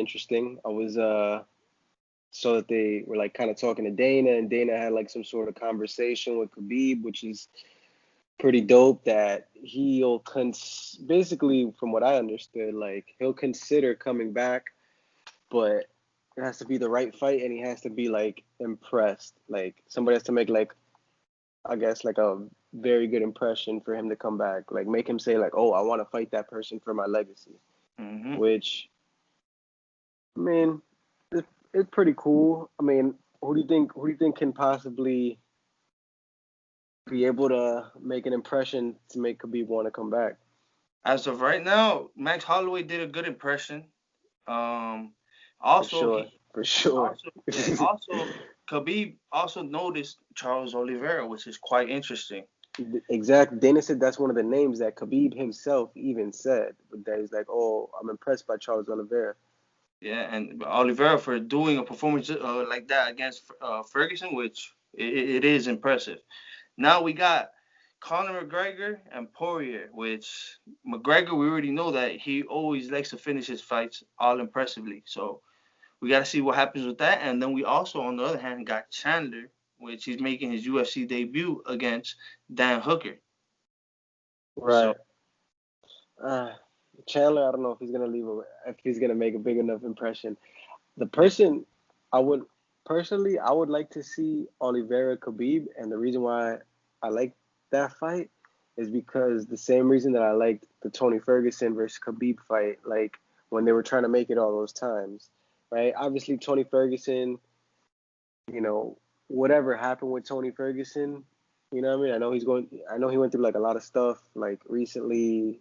interesting. I was saw that they were like kind of talking to Dana, and Dana had like some sort of conversation with Khabib, which is pretty dope. That basically, from what I understood, like he'll consider coming back, but it has to be the right fight, and he has to be like impressed. Like somebody has to make like, I guess, like a very good impression for him to come back. Like make him say like, oh, I want to fight that person for my legacy. Hmm. Which, I mean, it's pretty cool. I mean, who do you think can possibly be able to make an impression to make Khabib want to come back? As of right now, Max Holloway did a good impression. Um, For also sure, he for sure. also yeah also Khabib also noticed Charles Oliveira, which is quite interesting. Exactly. Dana said that's one of the names that Khabib himself even said. That he's like, oh, I'm impressed by Charles Oliveira. Yeah, and Oliveira for doing a performance like that against Ferguson, which it is impressive. Now we got Conor McGregor and Poirier, which McGregor, we already know that he always likes to finish his fights all impressively. So we got to see what happens with that. And then we also, on the other hand, got Chandler, which he's making his UFC debut against Dan Hooker. So Right. Uh, Chandler, I don't know if he's gonna if he's gonna make a big enough impression. The yeah, person I would personally, I would like to see Oliveira Khabib, and the reason why I like that fight is because the same reason that I liked the Tony Ferguson versus Khabib fight, like when they were trying to make it all those times, right? Obviously, Tony Ferguson, you know, whatever happened with Tony Ferguson, you know what I mean? I know he went through like a lot of stuff like recently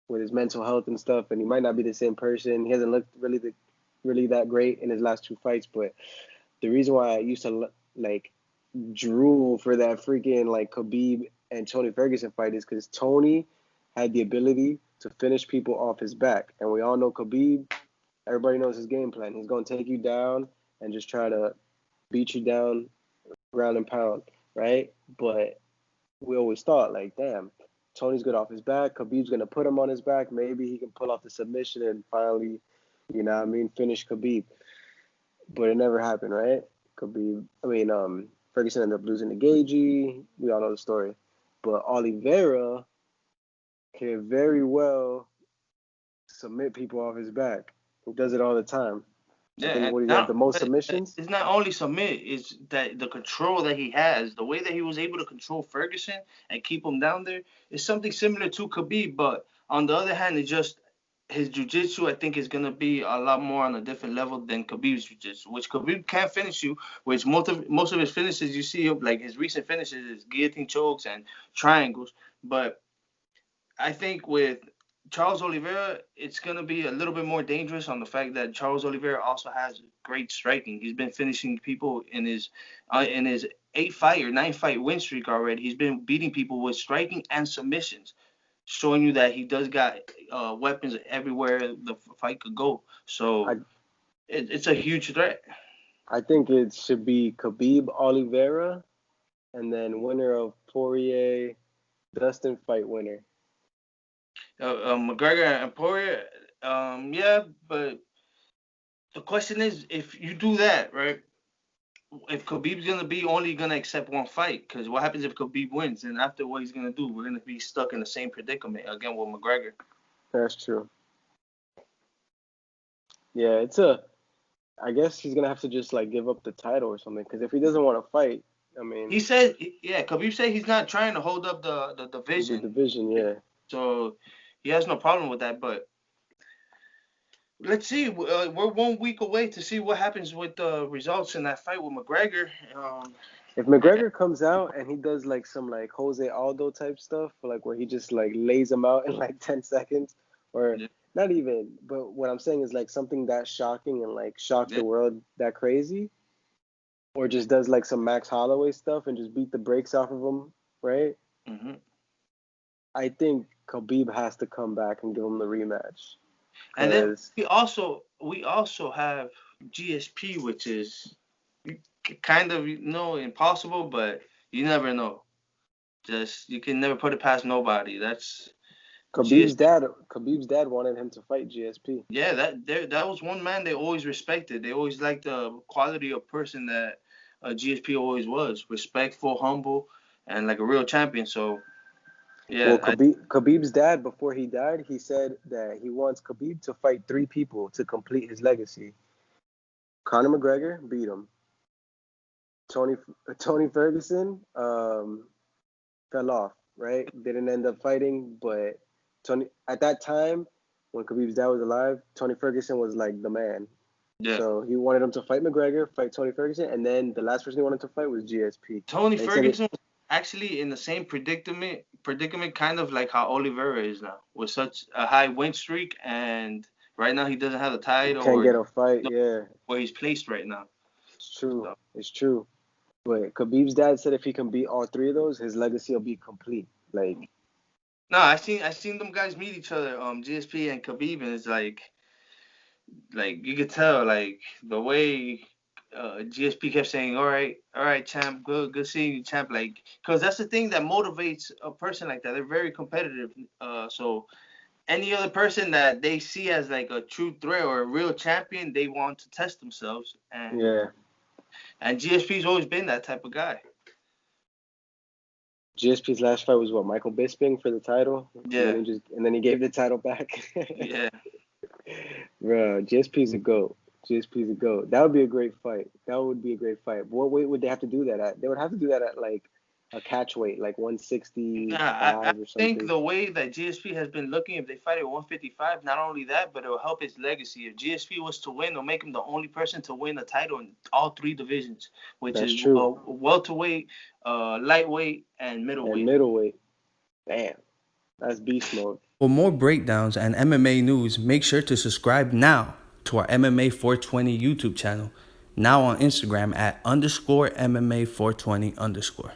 with his mental health and stuff, and he might not be the same person. He hasn't looked really that great in his last two fights. But the reason why I used to like drool for that freaking like Khabib and Tony Ferguson fight is because Tony had the ability to finish people off his back, and we all know Khabib. Everybody knows his game plan. He's gonna take you down and just try to beat you down ground and pound, right? But we always thought like, damn, Tony's good off his back. Khabib's gonna put him on his back. Maybe he can pull off the submission and finally, you know what I mean, finish Khabib. But it never happened, right? Ferguson ended up losing to Gagey. We all know the story. But Oliveira can very well submit people off his back. He does it all the time. I yeah, think and what do you have now the most submissions? it's not only submit, it's that the control that he has, the way that he was able to control Ferguson and keep him down there is something similar to Khabib, but on the other hand, it's just his jiu-jitsu I think is gonna be a lot more on a different level than Khabib's jiu-jitsu, which Khabib can't finish you, which most of his finishes you see like his recent finishes is guillotine chokes and triangles, but I think with Charles Oliveira, it's gonna be a little bit more dangerous on the fact that Charles Oliveira also has great striking. He's been finishing people in his 8 fight or 9 fight win streak already. He's been beating people with striking and submissions, showing you that he does got weapons everywhere the fight could go. I So it's a huge threat. I think it should be Khabib Oliveira and then winner of Poirier Dustin fight winner. McGregor and Poirier, yeah, but the question is, if you do that, right? If Khabib's gonna be only gonna accept one fight, because what happens if Khabib wins? And after what he's gonna do, we're gonna be stuck in the same predicament again with McGregor. That's true. Yeah, it's a. I guess he's gonna have to just like give up the title or something. Because if he doesn't want to fight, I mean, He said, yeah, Khabib said he's not trying to hold up the the division, division, yeah. so he has no problem with that. But let's see, we're 1 week away to see what happens with the results in that fight with McGregor. If McGregor comes out and he does like some like Jose Aldo type stuff, like where he just like lays him out in like 10 seconds, or Yeah, not even, but what I'm saying is like something that shocking and like shock yeah. the world that crazy, or just does like some Max Holloway stuff and just beat the brakes off of him, right? Hmm. I think Khabib has to come back and give him the rematch, And then cause we also have GSP, which is kind of impossible, but you never know. Just you can never put it past nobody. Khabib's dad wanted him to fight GSP. Yeah, that was one man they always respected. They always liked the quality of person that GSP always was, respectful, humble, and like a real champion. So Well, yeah, Khabib's dad, before he died, he said that he wants Khabib to fight three people to complete his legacy. Conor McGregor beat him. Tony Tony Ferguson fell off, right? Didn't end up fighting, but Tony at that time when Khabib's dad was alive, Tony Ferguson was like the man. yeah. So he wanted him to fight McGregor, fight Tony Ferguson, and then the last person he wanted to fight was GSP. Tony And he said Ferguson was actually in the same predicament kind of like how Oliveira is now, with such a high win streak, and right now he doesn't have the he title can't or get a fight. know Yeah, where he's placed right now. it's true. So It's true. But Khabib's dad said if he can beat all three of those, his legacy will be complete. Like, no, I seen them guys meet each other, GSP and Khabib, and it's like you could tell like the way GSP kept saying, all right, champ, good seeing you, champ." Like, because that's the thing that motivates a person like that. They're very competitive. So any other person that they see as like a true threat or a real champion, they want to test themselves. yeah, And GSP's always been that type of guy. GSP's last fight was what, Michael Bisping for the title, Yeah, and then he gave the title back. yeah. Bro, GSP's a goat. GSP's a goat. That would be a great fight. That would be a great fight. But what weight would they have to do that at? They would have to do that at like a catch weight, like Nah, I 165 or think something. the way that GSP has been looking, if they fight at 155, not only that, but it will help his legacy. If GSP was to win, it'll make him the only person to win a title in all three divisions, which That's is true. welterweight, lightweight, and And middleweight. middleweight. Damn, that's beast mode. For more breakdowns and MMA news, make sure to subscribe now to our MMA 420 YouTube channel, now on Instagram at _MMA 420 _.